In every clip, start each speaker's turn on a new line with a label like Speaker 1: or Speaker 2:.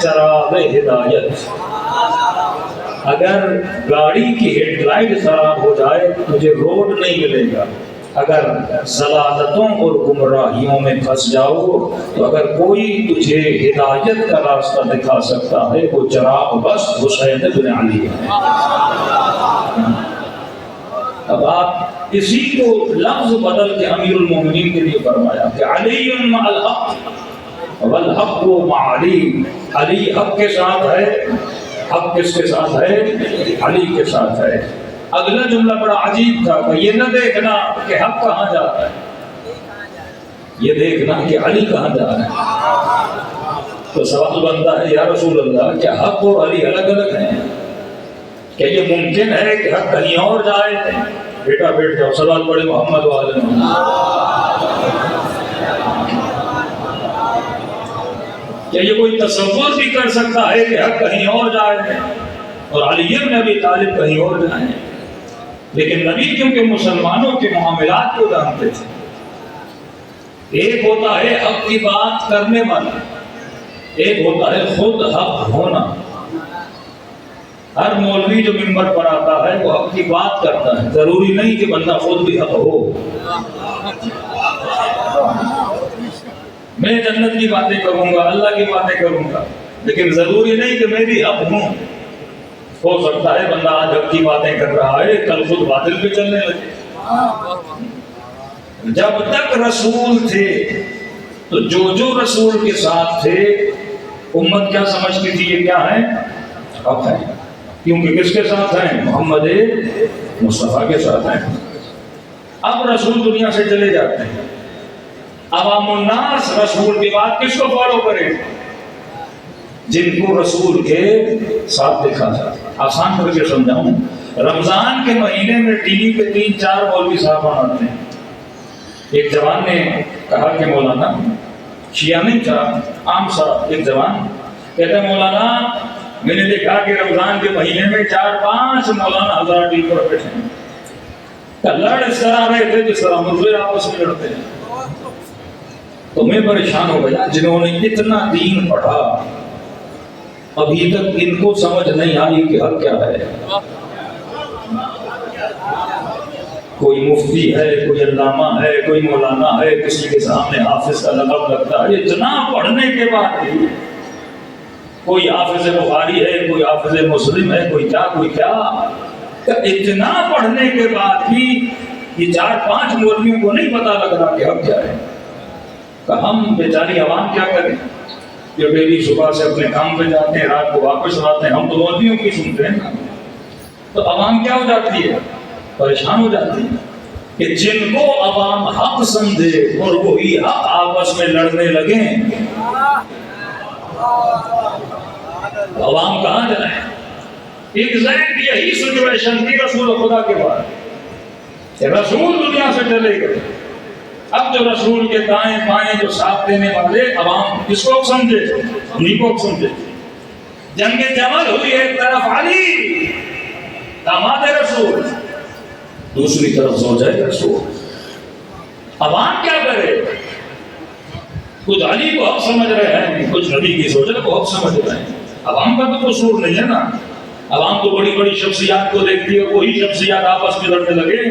Speaker 1: چراغ ہدایت، اگر گاڑی کی ہیڈ لائٹ خراب ہو جائے تجھے روڈ نہیں ملے گا، اگر ضلالتوں اور گمراہیوں میں پھنس جاؤ تو اگر کوئی تجھے ہدایت کا راستہ دکھا سکتا ہے وہ چراغ بس حسین بن علی ہے۔ اب آپ اسی کو لفظ بدل کے امیر المومنین کے لیے فرمایا کہ علی مع الحق والحق مع علی، علی حق کے ساتھ ہے، حق کس کے ساتھ ہے؟ علی کے ساتھ ہے۔ اگلا جملہ بڑا عجیب تھا کہ یہ نہ دیکھنا کہ حق کہاں جاتا ہے، یہ دیکھنا کہ علی کہاں جا رہا ہے۔ تو سوال بنتا ہے یا رسول اللہ کیا حق اور علی الگ الگ ہیں؟ کیا یہ ممکن ہے کہ حق کہیں اور جائے؟ بیٹا بیٹھ جاؤ، سوال پڑھے محمد والے۔ کیا یہ کوئی تصور بھی کر سکتا ہے کہ حق کہیں اور جائے اور علی بن ابی طالب کہیں اور جائیں؟ لیکن نبی کیونکہ مسلمانوں کے معاملات کو جانتے تھے، ایک ہوتا ہے حق کی بات کرنے والا، ایک ہوتا ہے خود حق ہونا۔ ہر مولوی جو منبر پر آتا ہے وہ حق کی بات کرتا ہے، ضروری نہیں کہ بندہ خود بھی حق ہو۔ میں جنت کی باتیں کروں گا، اللہ کی باتیں کروں گا، لیکن ضروری نہیں کہ میں بھی حق ہوں۔ ہو سکتا ہے بندہ آج حق کی باتیں کر رہا ہے، کل خود باطل پہ چلنے لگے۔ جب تک رسول تھے تو جو رسول کے ساتھ تھے امت کیا سمجھتی تھی؟ یہ کیا ہے؟ حق ہے، کیونکہ کس کے ساتھ ہیں؟ محمد مصطفیٰ کے ساتھ ہیں۔ اب رسول دنیا سے چلے جاتے ہیں، عوام الناس رسول کی بات کس کو فالو کرے؟ جن کو رسول کے ساتھ دیکھا تھا۔ آسان کر کے سمجھاؤں، رمضان کے مہینے میں ٹی وی پہ 3-4 مولوی صاحب آتے ہیں۔ ایک جوان نے کہا کہ مولانا، شیعہ نہیں تھا، عام صاحب، ایک جوان کہتے ہیں مولانا میں نے دیکھا کہ رمضان کے مہینے میں 4-5 مولانا ہزار ٹی پر بیٹھے ہیں، لڑ اس طرح رہے تھے جس طرح مرغے آپس میں لڑتے ہیں۔ تو میں پریشان ہو گیا، جنہوں نے اتنا دین پڑھا ابھی تک ان کو سمجھ نہیں آئی کہ حق کیا ہے۔ کوئی مفتی ہے، کوئی علامہ ہے، کوئی مولانا ہے، کسی کے سامنے حافظ کا لقب لگتا ہے، اتنا پڑھنے کے بعد بھی کوئی حافظ بخاری ہے، کوئی حافظ مسلم ہے، کوئی کیا، اتنا پڑھنے کے بعد بھی یہ 4-5 مولویوں کو نہیں پتا لگ رہا کہ حق کیا ہے۔ کہ ہم بیچاری عوام کیا کریں جو ڈیلی صبح سے اپنے کام پہ جاتے ہیں، رات کو واپس آتے ہیں، ہم تو مولویوں کی سنتے ہیں نا۔ تو عوام کیا ہو جاتی ہے؟ پریشان ہو جاتی ہے کہ جن کو عوام حق سمجھے اور وہی حق آپس میں لڑنے لگیں، عوام کہاں جائیں؟ ایگزیکٹ یہی سچویشن تھی رسول خدا کے بعد۔ رسول دنیا سے چلے گئے، اب جو رسول کے دائیں بائیں جو ساتھ دینے والے عوام کس کو سمجھے؟ انہیں کو سمجھے۔ جنگ جمل ہوئی، ایک طرف علی داماد رسول، دوسری طرف زوجہ رسول۔ عوام کیا کرے؟ کچھ علی کو حق سمجھ رہے ہیں، کچھ نبی کی زوجہ کو حق سمجھ رہے ہیں۔ عوام کا تو قصور نہیں ہے نا، عوام تو بڑی بڑی شخصیات کو دیکھتی ہے، وہی شخصیات آپس میں لڑنے لگے۔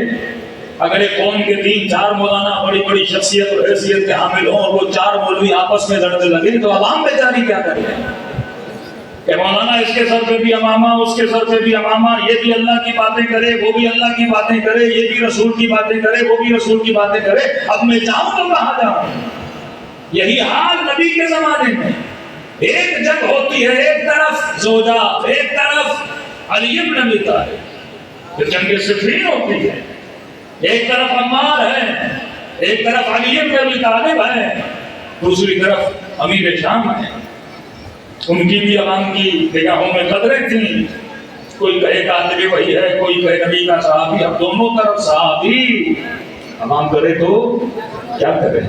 Speaker 1: اگر ایک قوم کے 3-4 مولانا بڑی بڑی شخصیت اور حیثیت کے حامل ہوں اور وہ 4 مولوی آپس میں لڑنے لگے تو عوام بیچاری کیا کرے کہ مولانا اس کے سر پہ بھی امامہ، اس کے سر پہ بھی امامہ، یہ بھی اللہ کی باتیں کرے، وہ بھی اللہ کی باتیں کرے، یہ بھی رسول کی باتیں کرے، وہ بھی رسول کی باتیں کرے، اب میں جاؤں تو کہاں جاؤں؟ یہی حال نبی کے زمانے میں، ایک جنگ ہوتی ہے، ایک طرف زوجہ، ایک طرف علی بن ابی طالب، پھر جنگ صفین ہوتی ہے، ایک طرف عمار ہے، ایک طرف علی بن ابی طالب ہے، دوسری طرف امیر شام ہے۔ ان کی بھی عوام کی نگاہوں میں قدریں تھیں، کوئی کہے کاتب وحی ہے، کوئی کہے نبی کا صحابی، اب دونوں طرف صحابی، عوام کرے تو کیا کرے؟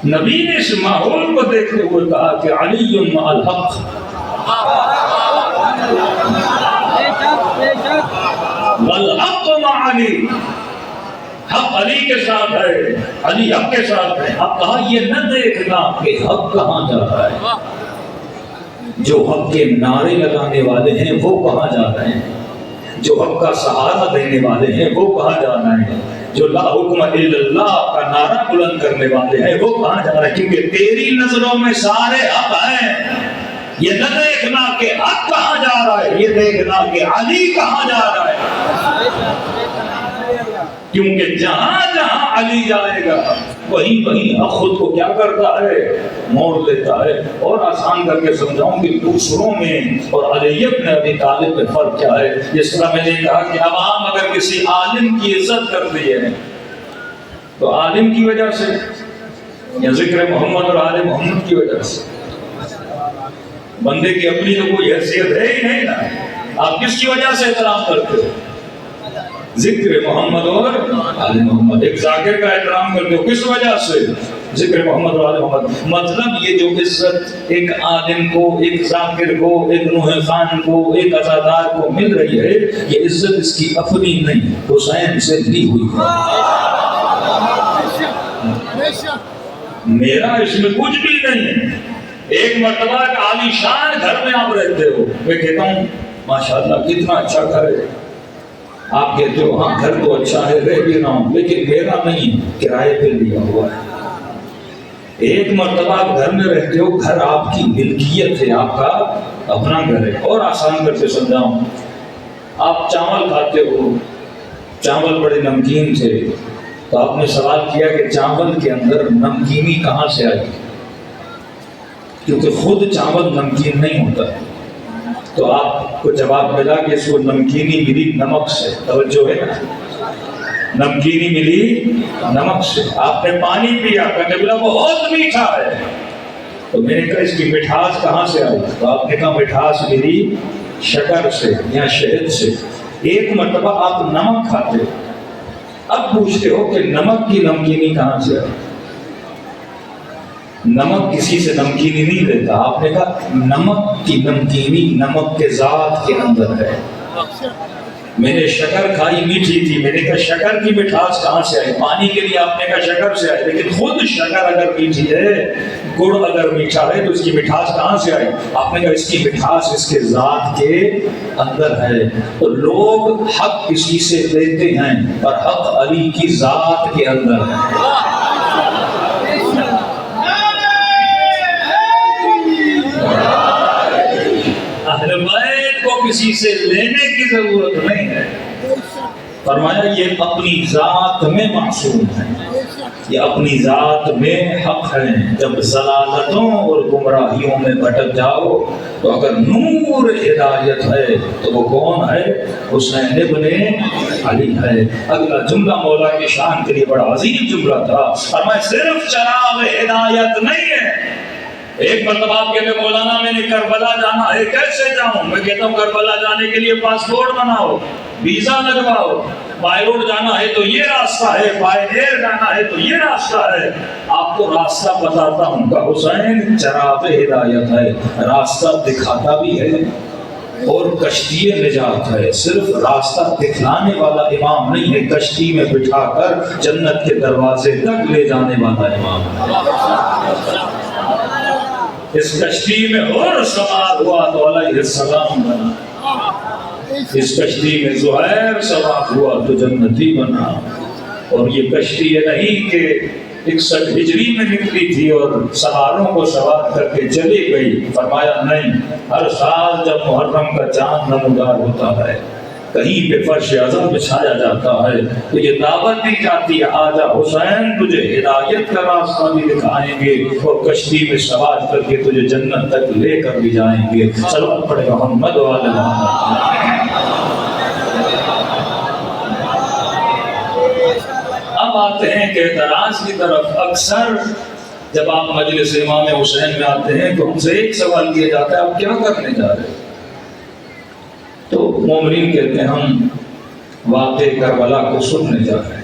Speaker 1: نبی نے اس ماحول کو دیکھتے ہوئے کہا کہ علی مع الحق والحق مع علی، حق علی کے ساتھ ہے، علی حق کے ساتھ ہے۔ اب کہا یہ نہ دیکھنا کہ حق کہاں جا رہا ہے، جو حق کے نعرے لگانے والے ہیں وہ کہاں جا رہے ہیں؟ جو حق کا سہارا دینے والے ہیں وہ کہاں جا رہے ہیں؟ جو لا حکم الا اللہ کا نعرہ بلند کرنے والے ہیں وہ کہاں جا رہے ہیں؟ کیونکہ تیری نظروں میں سارے حق ہیں. یہ نہ دیکھنا کہ حق کہاں جا رہا ہے، یہ دیکھنا کہ علی کہاں جا رہا ہے. کیونکہ جہاں جہاں علی جائے گا وہیں وہیں حق خود کو کیا کرتا ہے؟ موڑ لیتا ہے. اور آسان کر کے سمجھاؤں کہ دوسروں میں اور علی بن ابی طالب میں فرق کیا ہے. جس طرح میں نے کہا کہ عوام اگر کسی عالم کی عزت کرتی ہے تو عالم کی وجہ سے یا ذکر محمد اور آل محمد کی وجہ سے. بندے کی اپنی تو کوئی حیثیت ہے ہی نہیں نا. آپ کس کی وجہ سے احترام کرتے ہو؟ ذکر محمد اور آل محمد. ایک ذاکر کا احترام کرتے ہو کس وجہ سے؟ ذکر محمد اور آل محمد. مطلب یہ جو عزت ایک عالم کو، ایک ذاکر کو، ایک نوح خان کو، ایک عزادار کو مل رہی ہے، یہ عزت اس کی اپنی نہیں، حسین سے لی ہوئی ہے. میرا اس میں کچھ بھی نہیں. ایک مرتبہ ایک عالی شان گھر میں آپ رہتے ہو، میں کہتا ہوں ماشاءاللہ کتنا اچھا گھر ہے. آپ کہتے ہو ہاں گھر تو اچھا ہے، رہ بھی رہا ہوں، لیکن میرا نہیں، کرائے پہ لیا ہوا ہے. ایک مرتبہ آپ گھر میں رہتے ہو، گھر آپ کی ملکیت ہے، آپ کا اپنا گھر ہے. اور آسان کر کے سمجھاؤں، آپ چاول کھاتے ہو، چاول بڑے نمکین تھے، تو آپ نے سوال کیا کہ چاول کے اندر نمکینی کہاں سے آئی؟ کیونکہ خود چاول نمکین نہیں ہوتا. تو آپ کو جواب ملا کہ اس کو نمکینی ملی نمک سے. توجہ ہے نا، نمکینی ملی نمک سے. آپ نے پانی پیا، کہنے بولا بہت میٹھا ہے. تو میں نے کہا اس کی مٹھاس کہاں سے آئی؟ تو آپ نے کہا مٹھاس ملی شکر سے یا شہد سے. ایک مرتبہ آپ نمک کھاتے ہو، اب پوچھتے ہو کہ نمک کی نمکینی کہاں سے آئی؟ نمک کسی سے نمکینی نہیں لیتا. آپ نے کہا نمک کی نمکینی نمک کے ذات کے اندر ہے. میں نے شکر کھائی میٹھی تھی، میں نے کہا شکر کی مٹھاس کہاں سے آئی؟ پانی کے لیے آپ نے کہا شکر سے آئی، لیکن خود شکر اگر میٹھی ہے، گڑ اگر میٹھا ہے تو اس کی مٹھاس کہاں سے آئی؟ آپ نے کہا اس کی مٹھاس اس کے ذات کے اندر ہے. تو لوگ حق کسی سے لیتے ہیں اور حق علی کی ذات کے اندر ہے. اہل بیت کو کسی سے لینے کی ضرورت نہیں ہے. فرمایا یہ اپنی ذات میں معصوم ہے، یہ اپنی ذات میں حق ہے. جب ضلالتوں اور گمراہیوں میں بھٹک جاؤ تو اگر نور ہدایت ہے تو وہ کون ہے؟ حسین ابن علی ہے. اگلا جملہ مولا کی شان کے لیے بڑا عظیم جملہ تھا. فرمایا صرف چراغ ہدایت نہیں ہے. ایک مرتبہ آپ کہتے ہیں مولانا میں نے کربلا جانا ہے، کیسے جاؤں؟ میں کہتا ہوں کربلا جانے کے لیے پاسپورٹ بناؤ، ویزا لگواؤ. بائی روڈ جانا ہے تو یہ راستہ ہے، بائی ایئر جانا ہے تو یہ راستہ ہے. آپ کو راستہ بتاتا ہوں کہ حسین چراغ ہدایت ہے، راستہ دکھاتا بھی ہے اور کشتی نجات ہے. صرف راستہ دکھلانے والا امام نہیں ہے، کشتی میں بٹھا کر جنت کے دروازے تک لے جانے والا امام ہے. اس کشتی میں اور سوار ہوا تو علیہ السلام بنا، اس کشتی میں زہیر سوار ہوا تو جنتی بنا. اور یہ کشتی یہ نہیں کہ 61 ہجری میں نکلی تھی اور سواروں کو سوار کر کے چلی گئی. فرمایا نہیں، ہر سال جب محرم کا چاند نمودار ہوتا ہے کہیں پہ فرش اعظم بچھایا جاتا ہے تو یہ دعوت دی جاتی ہے آجا حسین تجھے ہدایت کا راستہ بھی دکھائیں گے اور کشتی میں سوار کر کے تجھے جنت تک لے کر بھی جائیں گے. صلوات پڑھے محمد وعلی محمد. اب آتے ہیں کہ اعتراض کی طرف. اکثر جب آپ مجلس امام حسین میں آتے ہیں تو ہم سے ایک سوال کیا جاتا ہے آپ کیا کرنے جا رہے ہیں؟ تو مومنین کہتے ہیں ہم واقع کربلا کو سننے جا رہے ہیں.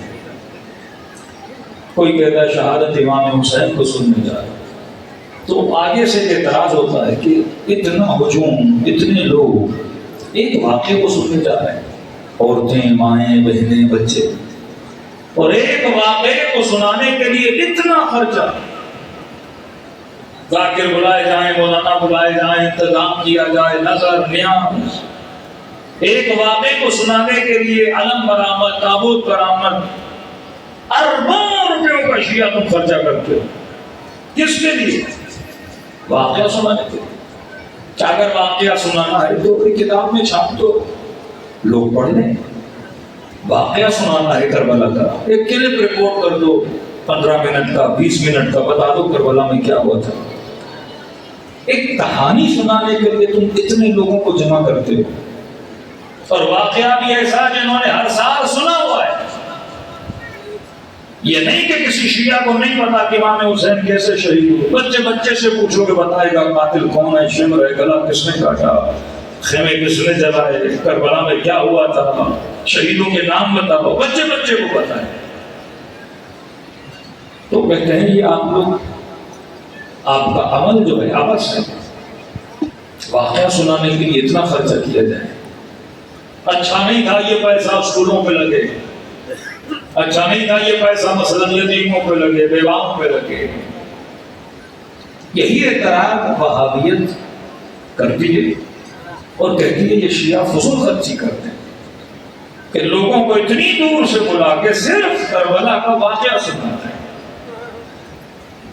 Speaker 1: کوئی کہتا ہے شہادت امام حسین کو سننے جا رہے ہیں. تو آگے سے اعتراض ہوتا ہے کہ اتنا ہجوم، اتنے لوگ ایک واقعے کو سننے جا رہے ہیں، عورتیں، مائیں، بہنیں، بچے، اور ایک واقعے کو سنانے کے لیے اتنا خرچہ. ذاکر بلائے جائیں، مولانا بلائے جائیں، انتظام کیا جائے، نظر نیاز، ایک واقعے کو سنانے کے لیے علم برآمد، تابوت برآمد، اربوں روپیوں کا شیعہ تم خرچہ کرتے ہو، کس کے لیے؟ واقعہ سنانے کے لیے۔ کیا اگر واقعہ سنانا ہے تو ایک کتاب میں چھاپ دو، لوگ پڑھ لیں۔ واقعہ سنانا ہے کربلا کا، ایک کلپ رپورٹ کر دو، 15 منٹ کا، 20 منٹ کا، بتا دو کربلا میں کیا ہوا تھا۔ ایک کہانی سنانے کے لیے تم اتنے لوگوں کو جمع کرتے ہو، اور واقعہ بھی ایسا جنہوں نے ہر سال سنا ہوا ہے۔ یہ نہیں کہ کسی شیعہ کو نہیں پتا کہ امام حسین کیسے شہید ہوئے، بچے بچے سے پوچھو کہ بتائے گا قاتل کون ہے، شمر ہے، گلا کس نے کاٹا، خیمے کس نے جلائے، کربلا میں کیا ہوا تھا، شہیدوں کے نام بتاؤ، بچے بچے کو بتائیں۔ تو کہتے ہیں یہ آپ لوگ، آپ کا عمل جو ہے آپس ہے، واقعہ سنانے کے لیے اتنا خرچہ کیا جائے۔ اچھا نہیں تھا یہ پیسہ اسکولوں پہ لگے، اچھا نہیں تھا یہ پیسہ مثلا یتیموں پہ لگے، بیواؤں پہ لگے۔ یہی اعتراض وہابیت کرتی ہے اور کہتی ہے یہ شیعہ فضول خرچی کرتے ہیں کہ لوگوں کو اتنی دور سے بلا کے صرف کربلا کا واقعہ سناتے ہیں۔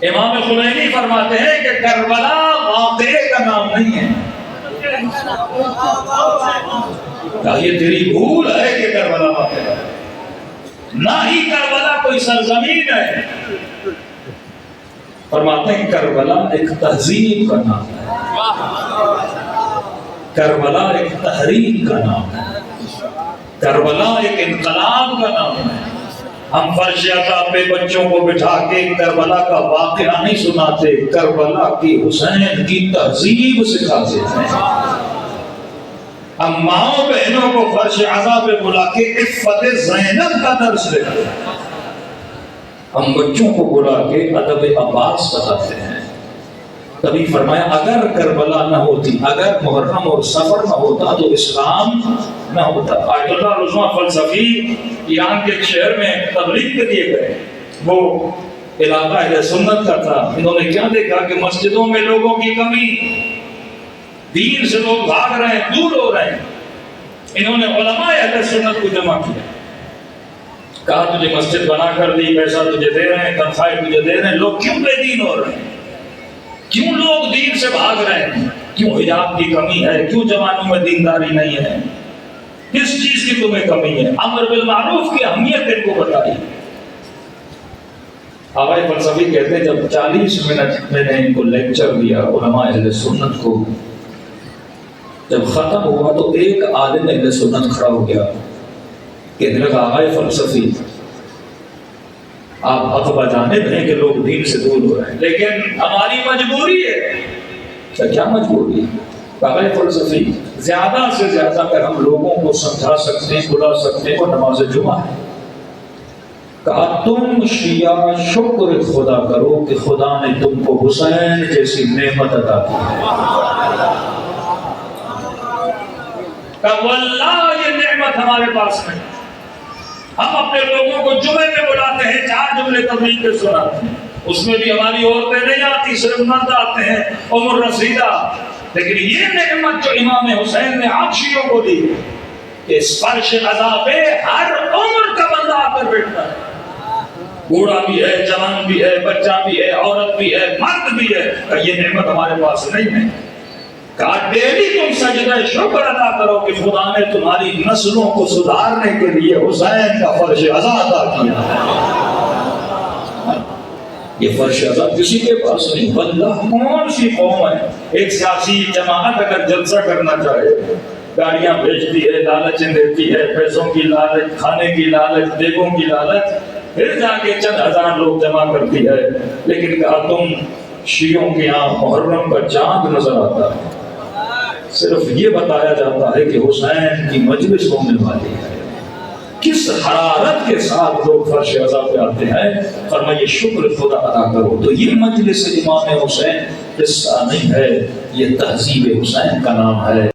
Speaker 1: امام خمینی فرماتے ہیں کہ کربلا واقعے کا نام نہیں ہے۔ کیا یہ تیری بھول ہے کہ کربلا واقعہ ہے؟ نہ ہی کربلا کوئی سرزمین ہے۔ فرماتے ہیں کربلا ایک تہذیب کا نام ہے، کربلا ایک تحریک کا نام ہے، کربلا ایک انقلاب کا نام ہے۔ ہم فرش عذاب پہ بچوں کو بٹھا کے کربلا کا واقعہ نہیں سناتے، کربلا کی حسین کی تہذیب سکھاتے ہیں۔ ہم ماؤں بہنوں کو فرش عذاب پہ بلا کے عفت زینب کا درس دیتے ہیں، ہم بچوں کو بلا کے ادب عباس بتاتے ہیں۔ کبھی فرمایا اگر کربلا نہ ہوتی، اگر محرم اور سفر نہ ہوتا تو اسلام نہ ہوتا۔ آیت اللہ رضوان فلسفی ایران کے ایک شہر میں تبلیغ کے لیے گئے، وہ علاقہ اہل سنت کا تھا۔ انہوں نے کیا دیکھا کہ مسجدوں میں لوگوں کی کمی، دین سے لوگ بھاگ رہے ہیں، دور ہو رہے ہیں۔ انہوں نے علماء اہل سنت کو جمع کیا، کہا تجھے مسجد بنا کر دی، پیسہ تجھے دے رہے ہیں، تنخواہیں تجھے دے رہے ہیں، لوگ کیوں بے دین ہو رہے ہیں؟ کیوں لوگ دین سے بھاگ رہے ہیں؟ کیوں حجاب کی کمی ہے؟ کیوں جوانوں میں دینداری نہیں ہے؟ کس چیز کی تمہیں کمی ہے؟ امر بالمعروف کی اہمیت ان کو بتائی۔ آبائی فلسفی کہتے ہیں جب 40 منٹ میں نے ان کو لیکچر دیا علماء اہل سنت کو، جب ختم ہوا تو ایک عالم اہل سنت کھڑا ہو گیا، کہنے لگا آبائی فلسفی آپ حق بجانب ہیں کہ لوگ دین سے دور ہو رہے ہیں، لیکن ہماری مجبوری ہے۔ کیا مجبوری ہے؟ آبائی فلسفی زیادہ سے زیادہ اگر ہم لوگوں کو سمجھا سکتے ہیں، بلا سکتے ہیں، وہ نماز جمعہ ہے۔ کہا تم شیعہ شکر خدا کرو کہ خدا نے تم کو حسین جیسی نعمت عطا کی ہے۔ کہ واللہ یہ نعمت ہمارے پاس نہیں۔ ہم اپنے لوگوں کو جمعے میں بلاتے ہیں، 4 جملے تبلیغ کے سناتے ہیں، اس میں بھی ہماری عورتیں نہیں آتی، صرف مرد آتے ہیں، عمر رسیدہ۔ لیکن یہ نعمت جو امام حسین نے آپ شیعوں کو دی کہ اس فرش عزا پہ ہر عمر کا بندہ آ کر بیٹھتا ہے، بوڑھا بھی ہے، جوان بھی ہے، بچہ بھی ہے، عورت بھی ہے، مرد بھی ہے۔ یہ نعمت ہمارے پاس نہیں ہے۔ کہا ڈیلی تم سجدہ شکر ادا کرو کہ خدا نے تمہاری نسلوں کو سدھارنے کے لیے حسین کا فرش عزا عطا کیا ہے۔ یہ فرش عزا کسی کے پاس نہیں۔ واللہ کون سی قوم ہے، ایک سیاسی جماعت اگر جلسہ کرنا چاہے، گاڑیاں بھیجتی ہے، لالچیں دیتی ہے، پیسوں کی لالچ، کھانے کی لالچ، دیگوں کی لالچ، پھر جا کے چند ہزار لوگ جمع کرتی ہے۔ لیکن کہا تم شیعوں کے یہاں محرم کا چاند نظر آتا ہے، صرف یہ بتایا جاتا ہے کہ حسین کی مجلس ہونے والی ہے۔ کس حرارت کے ساتھ لوگ فرش عزا پہ آتے ہیں، فرمائے شکر خدا ادا کرو۔ تو یہ مجلس امام حسین قصہ نہیں ہے، یہ تہذیب حسین کا نام ہے۔